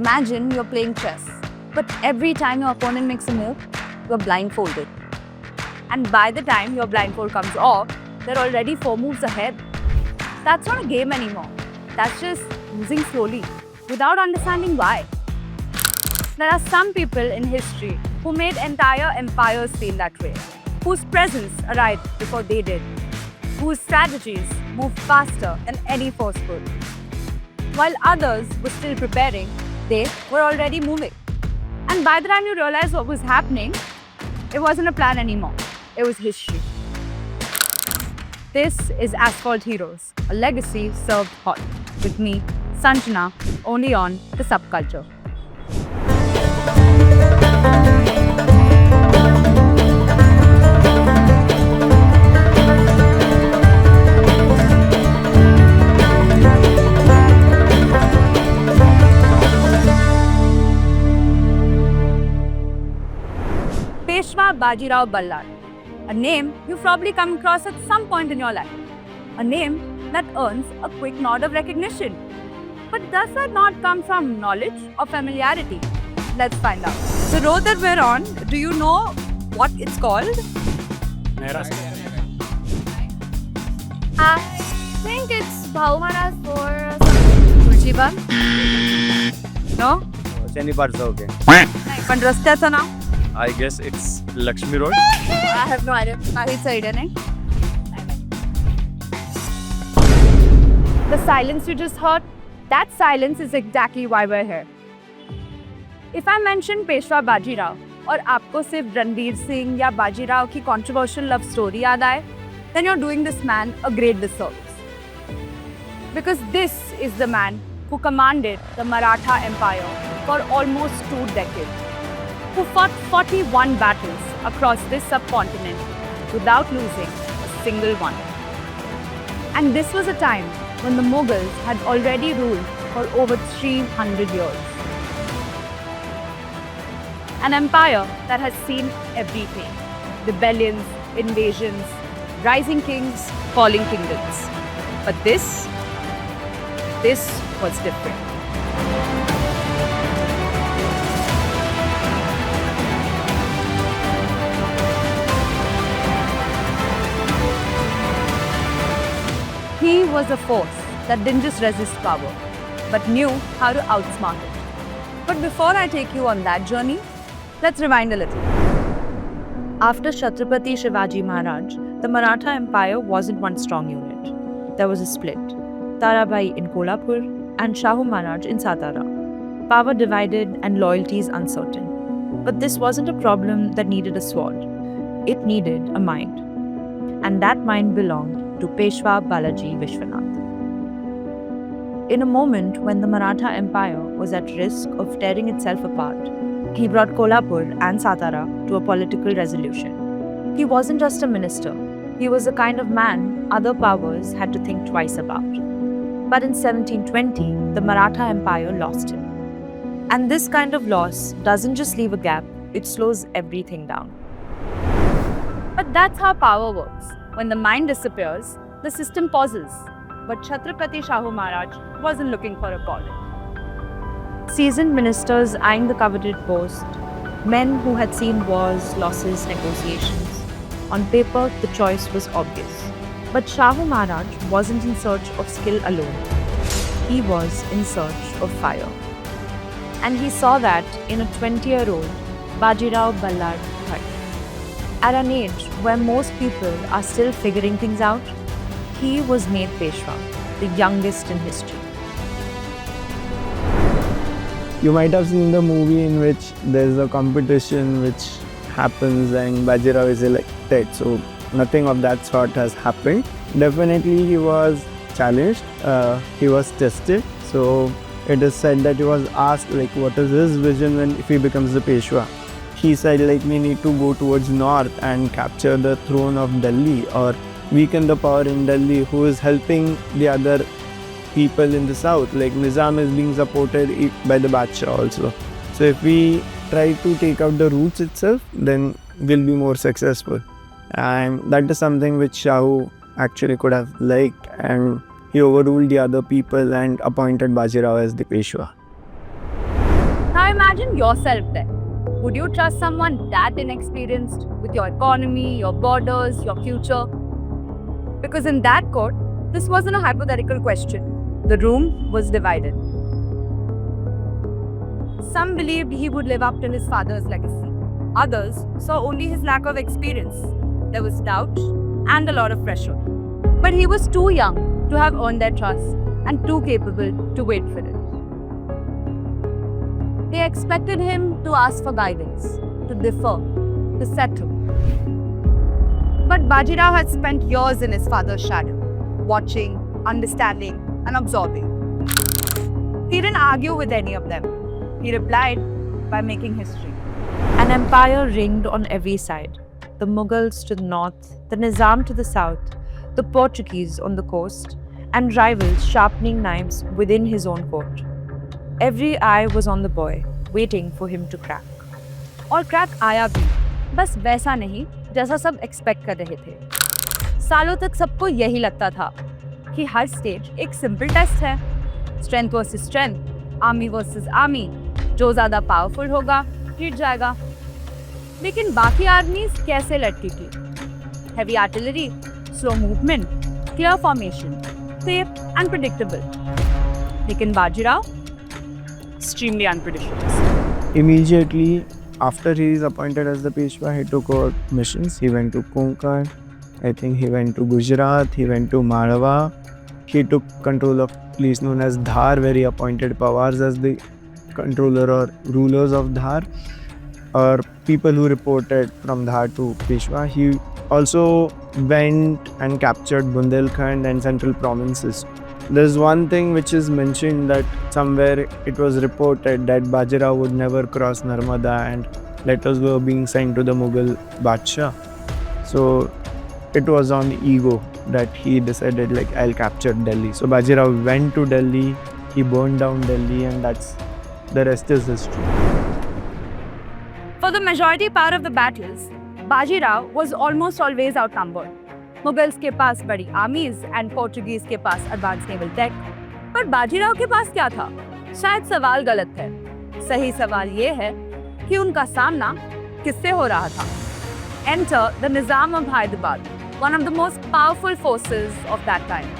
Imagine you're playing chess, but every time your opponent makes a move, you're blindfolded. And by the time your blindfold comes off, they're already 4 moves ahead. That's not a game anymore. That's just losing slowly, without understanding why. There are some people in history who made entire empires feel that way, whose presence arrived before they did, whose strategies moved faster than any force could. While others were still preparing, they were already moving. And by the time you realized what was happening, it wasn't a plan anymore. It was history. This is Asphalt Heroes, a legacy served hot. With me, Sanjana, only on The Subculture. Peshwa Bajirao Ballar, a name you've probably come across at some point in your life. A name that earns a quick nod of recognition. But does that nod come from knowledge or familiarity? Let's find out. The road that we're on, do you know what it's called? I think it's Bhaumaras or Tuljiban? No? Cheni Parsoke. पण रस्त्याचं नाव? I guess it's Lakshmi Road. I have no idea. काहीच idea नाही. The silence you just heard, that silence is exactly why we're here. If I mention Peshwa Bajirao और आपको सिर्फ रणवीर सिंह या बाजीराव की controversial love story याद आए, then you're doing this man a great disservice. Because this is the man who commanded the Maratha Empire for almost 2 decades, who fought 41 battles across this subcontinent without losing a single one. And this was a time when the Mughals had already ruled for over 300 years. An empire that has seen everything: rebellions, invasions, rising kings, falling kingdoms. But this was different. He was a force that didn't just resist power, but knew how to outsmart it. But before I take you on that journey, let's rewind a little. After Chhatrapati Shivaji Maharaj, the Maratha Empire wasn't one strong unit. There was a split. Tarabai in Kolhapur and Shahu Maharaj in Satara. Power divided and loyalties uncertain. But this wasn't a problem that needed a sword. It needed a mind. And that mind belonged to Peshwa Balaji Vishwanath. In a moment when the Maratha Empire was at risk of tearing itself apart, he brought Kolhapur and Satara to a political resolution. He wasn't just a minister. He was the kind of man other powers had to think twice about. But in 1720, the Maratha Empire lost him. And this kind of loss doesn't just leave a gap, it slows everything down. But that's how power works. When the mind disappears, the system pauses. But Chhatrapati Shahu Maharaj wasn't looking for a pause. Seasoned ministers eyeing the coveted post, men who had seen wars, losses, negotiations. On paper, the choice was obvious. But Shahu Maharaj wasn't in search of skill alone. He was in search of fire. And he saw that in a 20-year-old Bajirao Ballar Bhat. At an age where most people are still figuring things out, he was made Peshwa, the youngest in history. You might have seen the movie in which there's a competition which happens and Bajirao is elected. So nothing of that sort has happened. Definitely he was challenged, he was tested. So it is said that he was asked what is his vision if he becomes the Peshwa. He said we need to go towards north and capture the throne of Delhi or weaken the power in Delhi who is helping the other people in the south. Nizam is being supported by the Badshah also. So if we try to take out the roots itself, then we'll be more successful. And that is something which Shahu actually could have liked, and he overruled the other people and appointed Bajirao as the Peshwa. Now imagine yourself there. Would you trust someone that inexperienced with your economy, your borders, your future? Because in that court, this wasn't a hypothetical question. The room was divided. Some believed he would live up to his father's legacy. Others saw only his lack of experience. There was doubt and a lot of pressure. But he was too young to have earned their trust and too capable to wait for it. They expected him to ask for guidance, to differ, to settle. But Bajirao had spent years in his father's shadow, watching, understanding, and absorbing. He didn't argue with any of them. He replied by making history. An empire ringed on every side. The Mughals to the north, the Nizam to the south, the Portuguese on the coast, and rivals sharpening knives within his own court. Every eye was on the boy, waiting for him to crack. और crack आया भी, बस वैसा नहीं जैसा सब expect कर रहे थे। सालों तक सबको यही लगता था कि हर स्टेज एक सिंपल टेस्ट है, strength versus strength, army versus army, जो ज़्यादा पावरफुल होगा जीत जाएगा। लेकिन बाकी आर्मीज कैसे लड़ती थी? Heavy artillery, slow movement, clear formation, safe and predictable. लेकिन Bajirao extremely unpredictable. Immediately after he is appointed as the Peshwa, he took over missions. He went to Konkan, I think he went to Gujarat, he went to Malwa. He took control of place known as Dhar, where he appointed Pawars as the controller or rulers of Dhar, or people who reported from Dhar to Peshwa. He also went and captured Bundelkhand and central provinces. There's one thing which is mentioned that somewhere it was reported that Bajirao would never cross Narmada and letters were being sent to the Mughal Badshah. So it was on ego that he decided like I'll capture Delhi. So Bajirao went to Delhi, he burned down Delhi, and the rest is history. For the majority part of the battles, Bajirao was almost always outnumbered. Mughals के पास बड़ी आर्मीज and Portuguese के पास advance naval take, पर बाजीराव के पास क्या था? शायद सवाल गलत है। सही सवाल ये है कि उनका सामना किससे हो रहा था? Enter the Nizam of Hyderabad, one of the most powerful forces of that time.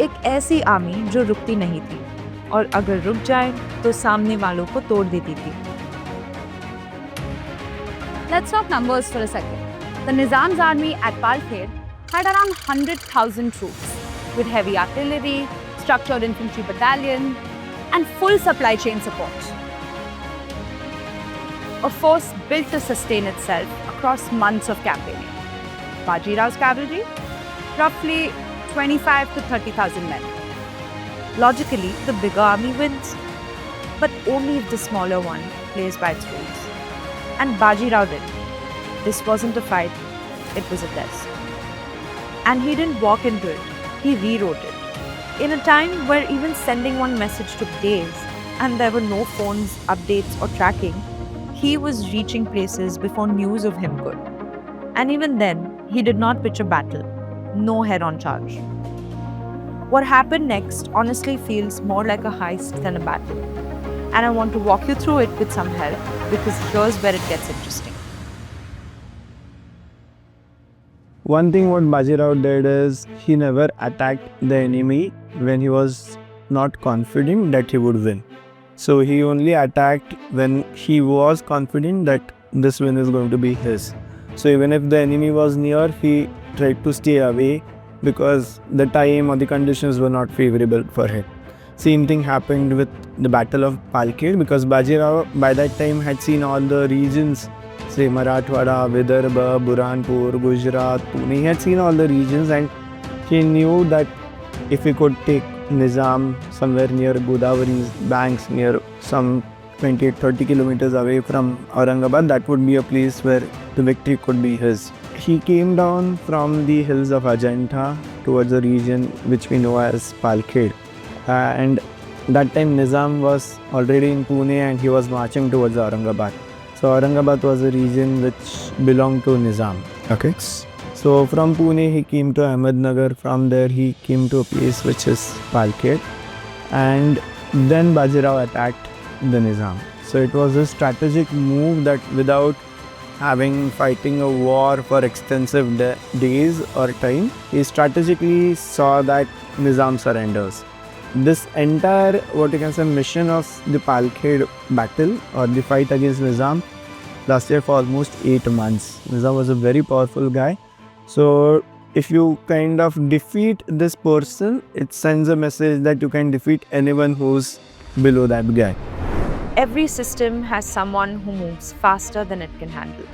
एक ऐसी आर्मी जो रुकती नहीं थी और अगर रुक जाए तो सामने वालों को तोड़ देती थी। Let's talk numbers for a second. The Nizam's army at Palkher had around 100,000 troops with heavy artillery, structured infantry battalion, and full supply chain support. A force built to sustain itself across months of campaigning. Bajiraw's cavalry, roughly 25 to 30,000 men. Logically, the bigger army wins, but only if the smaller one plays by its rules. And Bajirao did. This wasn't a fight, it was a test. And he didn't walk into it, he rewrote it. In a time where even sending one message took days and there were no phones, updates or tracking, he was reaching places before news of him could. And even then, he did not pitch a battle, no head-on charge. What happened next honestly feels more like a heist than a battle. And I want to walk you through it with some help because here's where it gets interesting. One thing what Bajirao did is he never attacked the enemy when he was not confident that he would win. So he only attacked when he was confident that this win is going to be his. So even if the enemy was near, he tried to stay away because the time or the conditions were not favorable for him. Same thing happened with the Battle of Palkher because Bajirao by that time had seen all the regions, say Marathwada, Vidarbha, Burhanpur, Gujarat, Pune. He had seen all the regions and he knew that if he could take Nizam somewhere near Godawari's banks, near some 28-30 kilometers away from Aurangabad, that would be a place where the victory could be his. He came down from the hills of Ajanta towards the region which we know as Palkher. And that time Nizam was already in Pune and he was marching towards Aurangabad. So Aurangabad was a region which belonged to Nizam. Okay. So from Pune he came to Ahmednagar. From there he came to a place which is Palkher. And then Bajirao attacked the Nizam. So it was a strategic move that without fighting a war for extensive days or time, he strategically saw that Nizam surrenders. This entire, what you can say, mission of the Palkhed battle or the fight against Nizam lasted for almost 8 months. Nizam was a very powerful guy. So if you kind of defeat this person, it sends a message that you can defeat anyone who's below that guy. Every system has someone who moves faster than it can handle.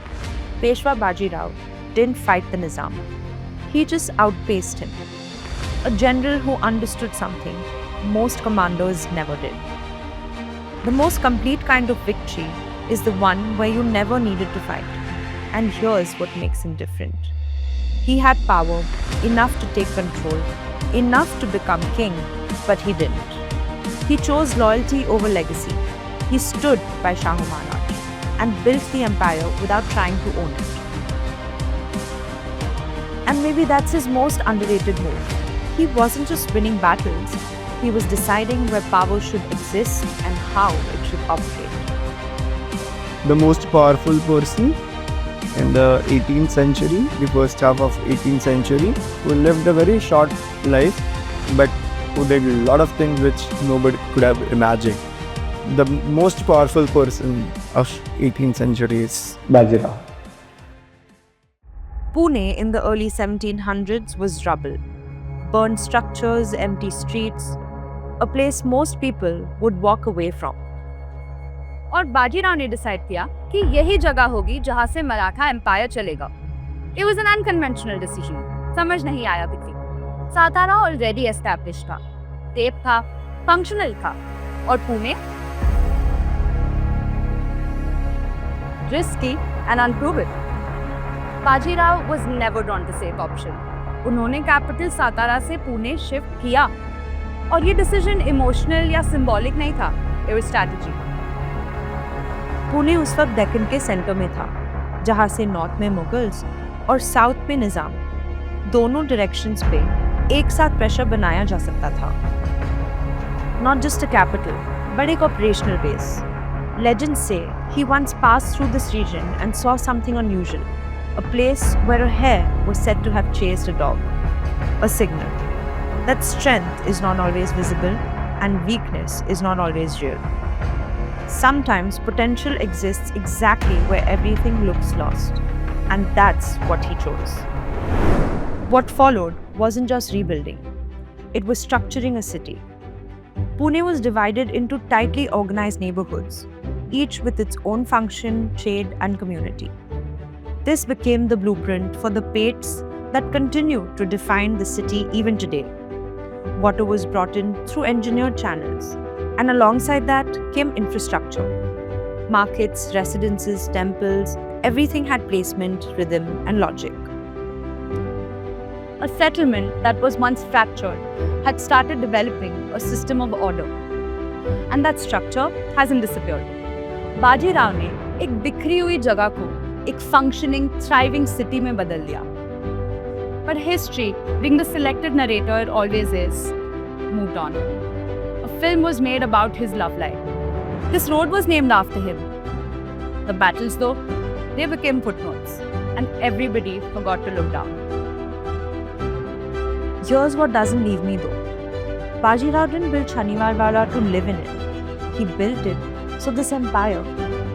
Peshwa Baji Rao didn't fight the Nizam. He just outpaced him. A general who understood something most commanders never did. The most complete kind of victory is the one where you never needed to fight. And here's what makes him different. He had power, enough to take control, enough to become king, but he didn't. He chose loyalty over legacy. He stood by Shahu Maharaj and built the empire without trying to own it. And maybe that's his most underrated move. He wasn't just winning battles, he was deciding where power should exist and how it should operate. The most powerful person in the 18th century, the first half of 18th century, who lived a very short life, but who did a lot of things which nobody could have imagined. The most powerful person of 18th century is Bajirao. Pune in the early 1700s was rubble. Burned structures, empty streets, a place most people would walk away from. और बाजीराव ने decide किया कि यही जगह होगी जहां से Maratha empire चलेगा. It was an unconventional decision. समझ नहीं आया किसी. सातारा ऑलरेडी एस्टैब्लिश था, टेप था, फंक्शनल था, और Pune risky and unproven. Bajirao was never drawn to safe option. उन्होंने कैपिटल सातारा से पुणे शिफ्ट किया, और ये डिसीजन इमोशनल या सिंबॉलिक नहीं था, it was strategy. पुणे उस वक्त डेक्कन के सेंटर में था, जहां से नॉर्थ में मुगल्स और साउथ में निज़ाम, दोनों डायरेक्शंस पे एक साथ प्रेशर बनाया जा सकता था. Not just a capital, but एक operational base. Legends say he once passed through this region and saw something unusual, a place where a hare was said to have chased a dog, a signal that strength is not always visible and weakness is not always real. Sometimes potential exists exactly where everything looks lost, and that's what he chose. What followed wasn't just rebuilding, it was structuring a city. Pune was divided into tightly organized neighborhoods, each with its own function, trade, and community. This became the blueprint for the pates that continue to define the city even today. Water was brought in through engineered channels, and alongside that came infrastructure. Markets, residences, temples, everything had placement, rhythm, and logic. A settlement that was once fractured had started developing a system of order, and that structure hasn't disappeared. Bajirao ने एक बिखरी हुई जगह को एक functioning, thriving city में बदल दिया. But history, being the selected narrator it always is, moved on. A film was made about his love life. This road was named after him. The battles, though, they became footnotes, and everybody forgot to look down. Here's what doesn't leave me though. Bajirao didn't build Shaniwarwala to live in it. He built it so this empire,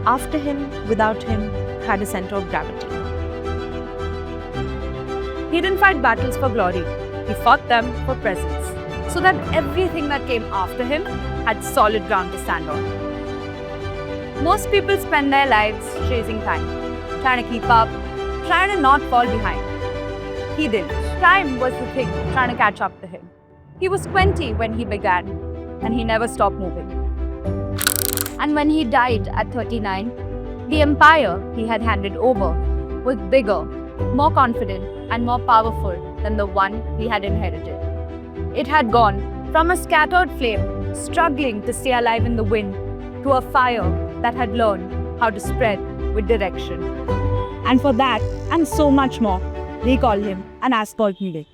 after him, without him, had a center of gravity. He didn't fight battles for glory. He fought them for presence, so that everything that came after him had solid ground to stand on. Most people spend their lives chasing time, trying to keep up, trying to not fall behind. He didn't. Time was the thing trying to catch up to him. He was 20 when he began, and he never stopped moving. And when he died at 39, the empire he had handed over was bigger, more confident, and more powerful than the one he had inherited. It had gone from a scattered flame, struggling to stay alive in the wind, to a fire that had learned how to spread with direction. And for that, and so much more, they call him an Asphalt Mule.